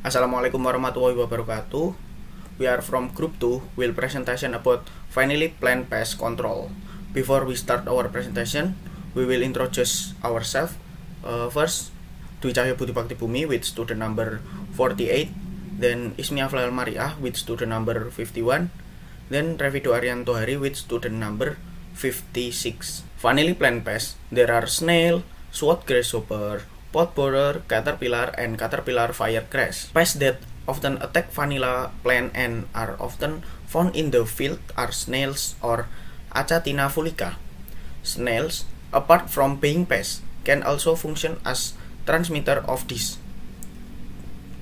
Assalamualaikum warahmatullahi wabarakatuh. We are from Group 2, will presentation about finally planned pest control. Before we start our presentation, we will introduce ourselves. First, Dwi Cahyo Budi Bakti Bumi with student number 48, then Ismi Aflal Mariah with student number 51, then Revido Arianto Hari with student number 56. Finally planned pests, there are snail, sword grasshopper, pot borer, caterpillar, and caterpillar firecress. Pests that often attack vanilla plant and are often found in the field are snails or Achatina fulica. Snails, apart from being pests, can also function as transmitter of this.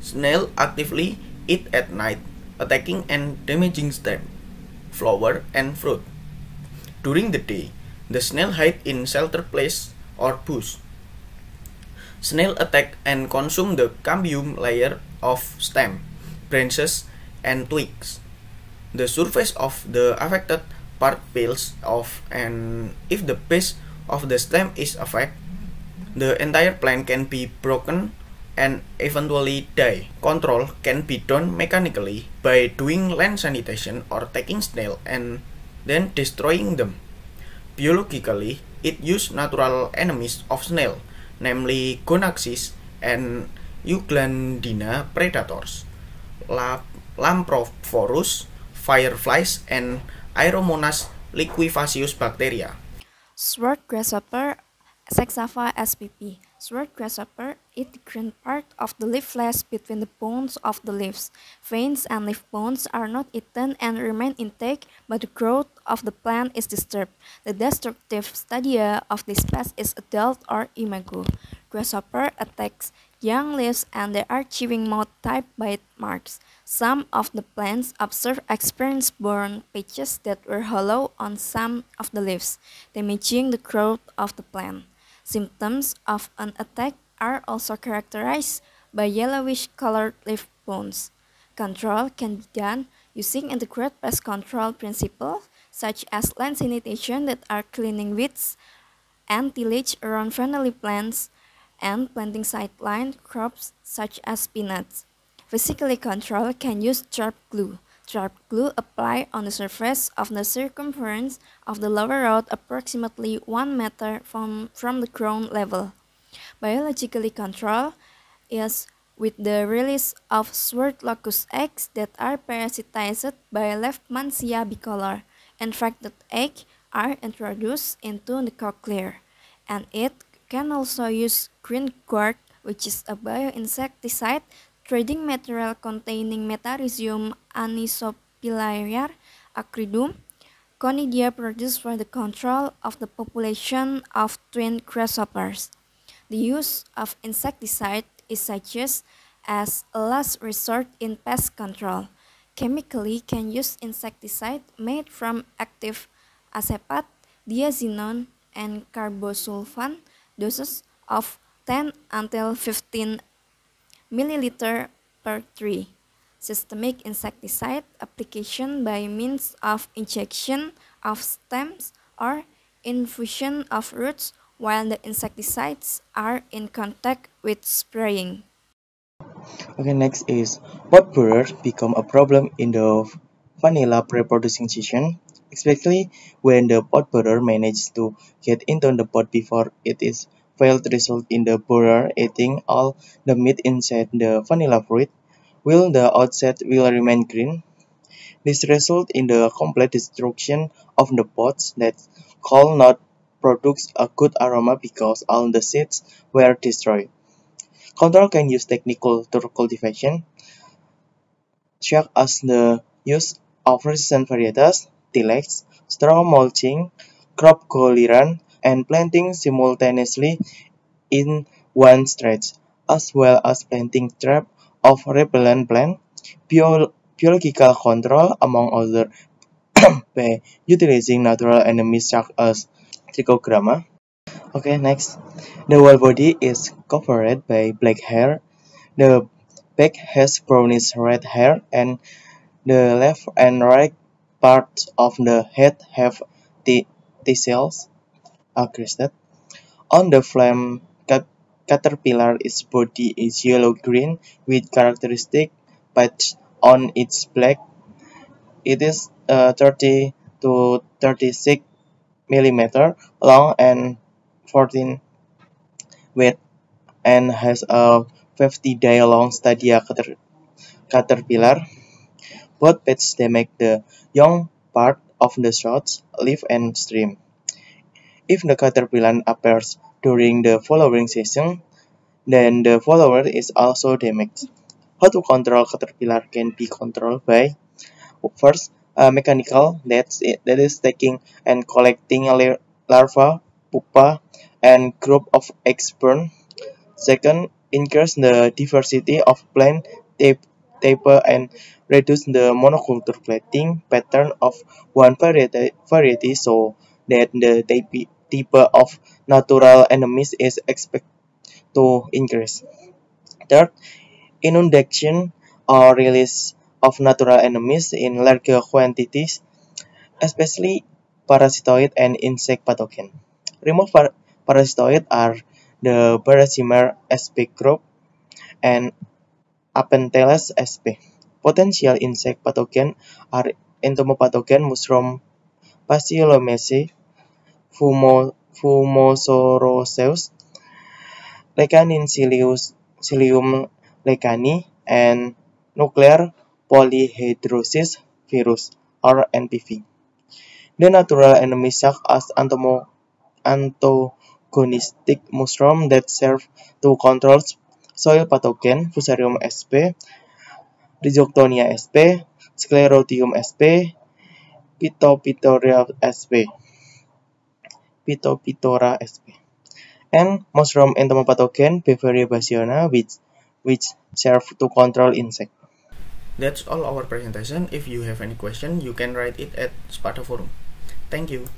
Snails actively eat at night, attacking and damaging stem, flower, and fruit. During the day, the snail hide in shelter place or bush. Snail attack and consume the cambium layer of stem, branches, and twigs. The surface of the affected part peels off, and if the base of the stem is affected, the entire plant can be broken and eventually die. Control can be done mechanically by doing land sanitation or taking snail and then destroying them. Biologically, it uses natural enemies of snail, namely Gonaxis and Euglandina predators, Lamprophorus, fireflies, and Aeromonas liquefacius bacteria. Sword grasshopper, Saxaphila spp. Sword grasshopper eat the green part of the leaf flesh between the bones of the leaves. Veins and leaf bones are not eaten and remain intact, but the growth of the plant is disturbed. The destructive stadia of this pest is adult or imago. Grasshopper attacks young leaves and there are chewing mouth type bite marks. Some of the plants observed experience burn patches that were hollow on some of the leaves, damaging the growth of the plant. Symptoms of an attack are also characterized by yellowish-colored leaf bones. Control can be done using integrated pest control principles such as land sanitation that are cleaning weeds and tillage around friendly plants and planting sideline crops such as peanuts. Physically control can use sharp glue. Sharp glue applied on the surface of the circumference of the lower rod approximately 1 meter from the ground level. Biologically control is with the release of sword locust eggs that are parasitized by Leishmania bicolor. Infected eggs are introduced into the cochlear, and it can also use green gourd, which is a bioinsecticide trading material containing Metarhizium anisopilaria acridum, conidia produced for the control of the population of twin grasshoppers. The use of insecticide is suggested as a last resort in pest control. Chemically can use insecticide made from active acepat, diazinon, and carbosulfan doses of 10 until 15 milliliter per tree. Systemic insecticide application by means of injection of stems or infusion of roots while the insecticides are in contact with spraying. Okay, next is pot borers become a problem in the vanilla reproducing season, especially when the pot borer manages to get into the pot before it is failed result in the borer eating all the meat inside the vanilla fruit, while the outside will remain green. This result in the complete destruction of the pods that could not produce a good aroma because all the seeds were destroyed. Control can use technical cultivation, such as the use of resistant varieties, tillage, straw mulching, crop clearance, and planting simultaneously in one stretch, as well as planting traps of repellent plants, biological control, among others, by utilizing natural enemies such as Trichogramma. Okay, next. The whole body is covered by black hair. The back has brownish red hair, and the left and right parts of the head have T cells crested. On the flame caterpillar, its body is yellow-green with characteristic patch on its back. It is 30 to 36 millimeter long and 14 wide and has a 50-day-long stadia caterpillar. Both patches damage the young part of the shoots, leaf, and stem. If the caterpillar appears during the following season, then the follower is also damaged. How to control caterpillar can be controlled by first, mechanical, that is taking and collecting larvae, pupa, and group of eggs born. Second, increase the diversity of plant type and reduce the monoculture planting pattern of one variety so that the type of natural enemies is expected to increase. Third, inundation or release of natural enemies in larger quantities, especially parasitoid and insect pathogen. Remove parasitoid are the Barasimer sp group and Apentales sp. Potential insect pathogen are entomopathogen mushroom Pachylomeces, Fumosoroseus, Lecanin Cilium lecani, and nuclear polyhedrosis virus or NPV. The natural enemies such as antagonistic mushroom that serve to control soil pathogen Fusarium sp, Rhizoctonia sp, Sclerotium sp, Phytophthora sp, and mushroom entomopathogen Beveria bassiana which serve to control insect. That's all our presentation. If you have any question, you can write it at Sparta Forum. Thank you.